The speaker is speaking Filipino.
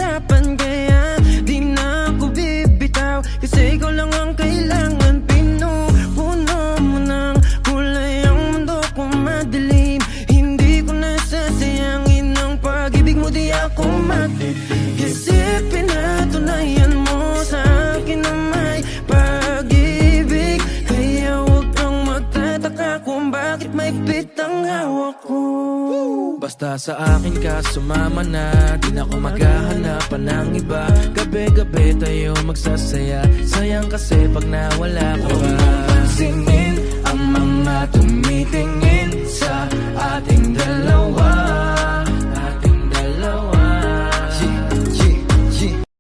harapan. Kaya di na ako bibitaw, kasi ikaw lang ang kailangan. Pinupuno mo ng kulay ang mundo ko madilim. Hindi ko nasasayangin ang pag-ibig mo, di ako matitig. Kasi pinatunayan mo sa akin na may pag-ibig. Kaya huwag kang magtataka kung bakit may pitang hawak ko. Basta sa akin ka sumama na, di na ko maghahanap pa ng iba. Gabi-gabi tayo magsasaya, sayang kasi pag nawala ka pa. Huwag mong pansinin ang mga tumitingin sa ating dalawa.